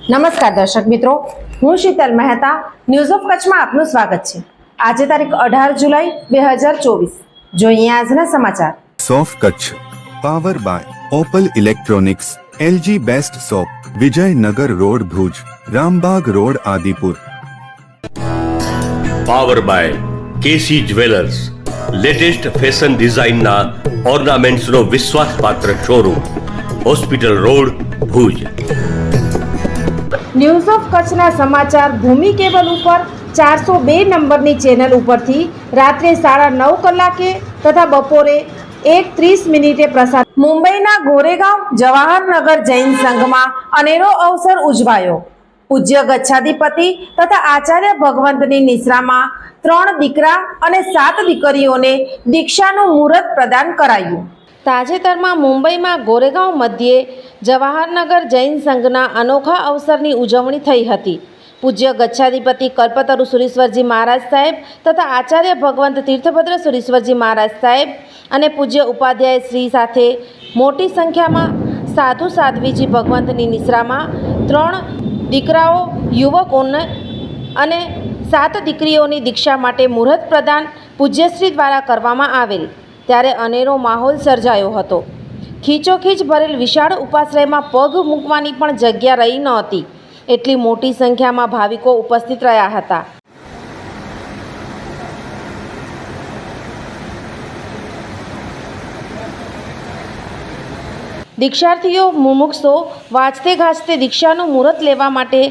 નમસ્કાર દર્શક મિત્રો, હું શીતલ મહેતા ન્યૂઝ ઓફ કચ્છમાં આપનું સ્વાગત છે। આજે તારીખ 18 જુલાઈ 2024। જોઈએ આજના સમાચાર। સોફ Kutch power by Opal electronics, LG best shop, Vijaynagar road Bhuj, Rambagh road Adipur. Power by KC jewellers, latest fashion ડિઝાઇનના ઓર્નામેન્ટ્સનો વિશ્વાસપાત્ર showroom, hospital road Bhuj. News of કચ્છના સમાચાર ભૂમિ કેબલ ઉપર 402 નંબરની ચેનલ ઉપરથી રાત્રે 9:30 કલાકે તથા બપોરે 1:30 પ્રસાર। મુંબઈના ગોરેગાંવ જવાહરનગર જૈન સંઘમાં અનેરો અવસર ઉજવાયો। પૂજ્ય ગચ્છાધિપતિ તથા આચાર્ય ભગવંતની નિશ્રામાં 3 દીકરા અને 7 દીકરીઓને દીક્ષાનું મુહૂર્ત પ્રદાન કરાયું। તાજેતરમાં મુંબઈમાં ગોરેગાંવ મધ્યે જવાહરનગર જૈન સંઘના અનોખા અવસરની ઉજવણી થઈ હતી। પૂજ્ય ગચ્છાધિપતિ કલ્પતરુ સુરીશ્વરજી મહારાજ સાહેબ તથા આચાર્ય ભગવંત તીર્થભદ્ર સુરીશ્વરજી મહારાજ સાહેબ અને પૂજ્ય ઉપાધ્યાય શ્રી સાથે મોટી સંખ્યામાં સાધુ સાધ્વીજી ભગવંતની નિશ્રામાં 3 દીકરાઓ યુવકોને અને 7 દીકરીઓની દીક્ષા માટે મુહૂર્ત પ્રદાન પૂજ્યશ્રી દ્વારા કરવામાં આવેલ, ત્યારે અનેરો માહોલ સર્જાયો હતો। ખીચોખીચ ભરેલ વિશાળ ઉપાશ્રયમાં પગ મૂકવાની પણ જગ્યા રહી નહોતી, એટલી મોટી સંખ્યામાં ભાવિકો ઉપસ્થિત રહ્યા હતા। દીક્ષાર્થીઓ મુમુક્ષો વાંચતે ગાજતે દીક્ષાનું મુહૂર્ત લેવા માટે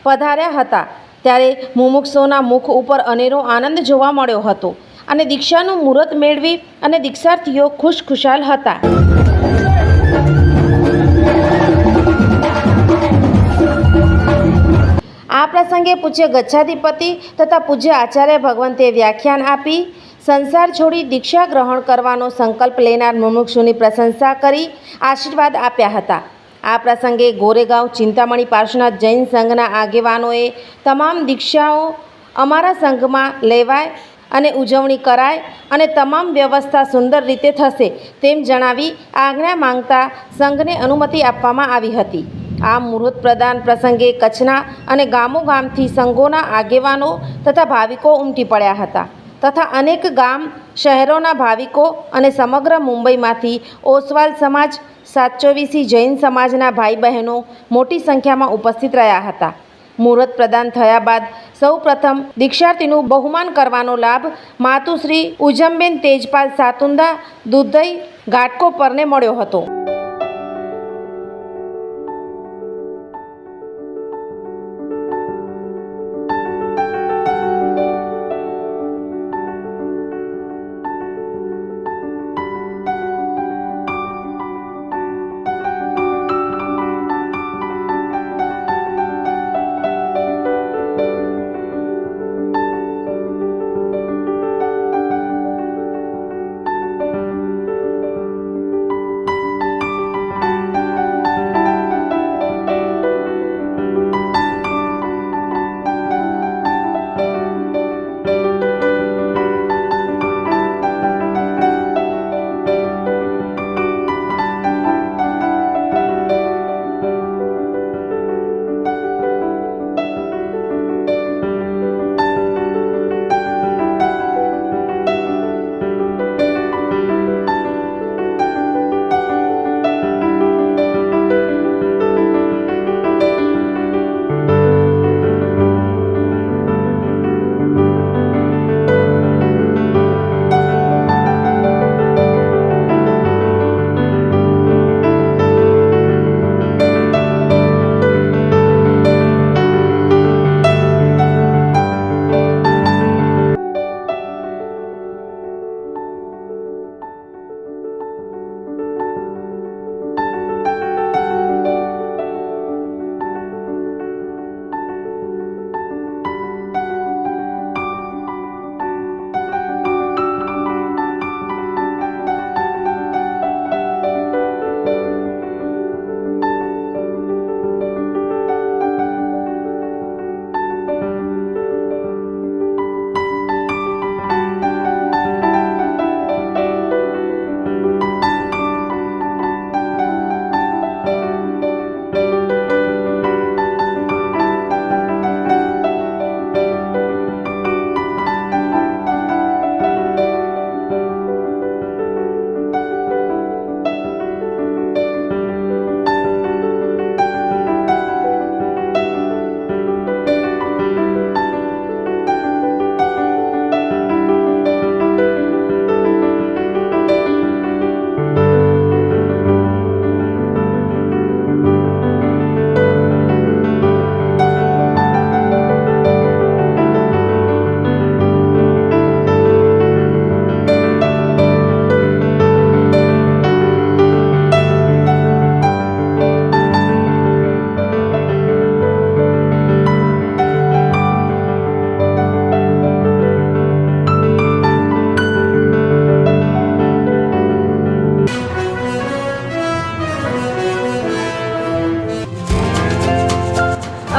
પધાર્યા હતા, ત્યારે મુમુક્ષોના મુખ ઉપર અનેરો આનંદ જોવા મળ્યો હતો અને દીક્ષાનું મુહૂર્ત મેળવી અને દીક્ષાર્થીઓ ખુશખુશાલ હતા। આ પ્રસંગે પૂજ્ય ગચ્છાધિપતિ તથા પૂજ્ય આચાર્ય ભગવંતે વ્યાખ્યાન આપી સંસાર છોડી દીક્ષા ગ્રહણ કરવાનો સંકલ્પ લેનાર મુમુક્ષુની પ્રશંસા કરી આશીર્વાદ આપ્યા હતા। આ પ્રસંગે ગોરેગાંવ ચિંતામણી પાર્શ્વનાથ જૈન સંઘના આગેવાનોએ તમામ દીક્ષાઓ અમારા સંઘમાં લેવાય અને ઉજવણી કરાય અને તમામ વ્યવસ્થા સુંદર રીતે થશે તેમ જણાવી આજ્ઞા માંગતા સંઘને અનુમતિ આપવામાં આવી હતી। આ મુહૂર્ત પ્રદાન પ્રસંગે કચ્છના અને ગામોગામથી સંઘોના આગેવાનો તથા ભાવિકો ઉમટી પડ્યા હતા તથા અનેક ગામ શહેરોના ભાવિકો અને સમગ્ર મુંબઈમાંથી ઓસવાલ સમાજ, સાતચોવીસી જૈન સમાજના ભાઈ બહેનો મોટી સંખ્યામાં ઉપસ્થિત રહ્યા હતા। મુહૂર્ત પ્રદાન થયા બાદ સૌ પ્રથમ દીક્ષાર્થીનું બહુમાન કરવાનો લાભ માતુશ્રી ઉજમબેન તેજપાલ સાતુંદા દુધઈ ઘાટકોપરને મળ્યો હતો।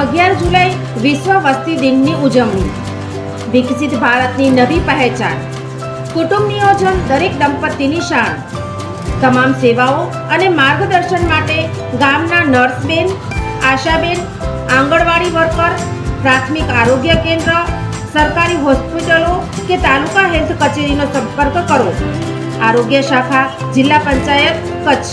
11 જુલાઈ વિશ્વ વસ્તી દિનની ઉજવણી. વિકસિત ભારતની નવી પહેચાન. કુટુંબ નિયોજન દરેક દંપતીની શાન. તમામ સેવાઓ અને માર્ગદર્શન માટે ગામના નર્સબેન, આશાબેન, આંગણવાડી વર્કર, પ્રાથમિક આરોગ્ય કેન્દ્ર, સરકારી હોસ્પિટલો કે તાલુકા હેલ્થ કચેરીનો સંપર્ક કરો. આરોગ્ય શાખા, જિલ્લા પંચાયત, કચ્છ.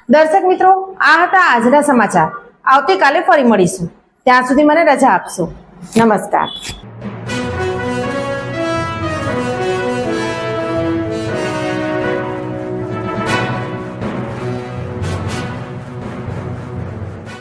દર્શક મિત્રો, આ હતા આજના સમાચાર. આવતીકાલે ફરી મળીશું. ત્યાં સુધી મને રજા આપશો. નમસ્કાર.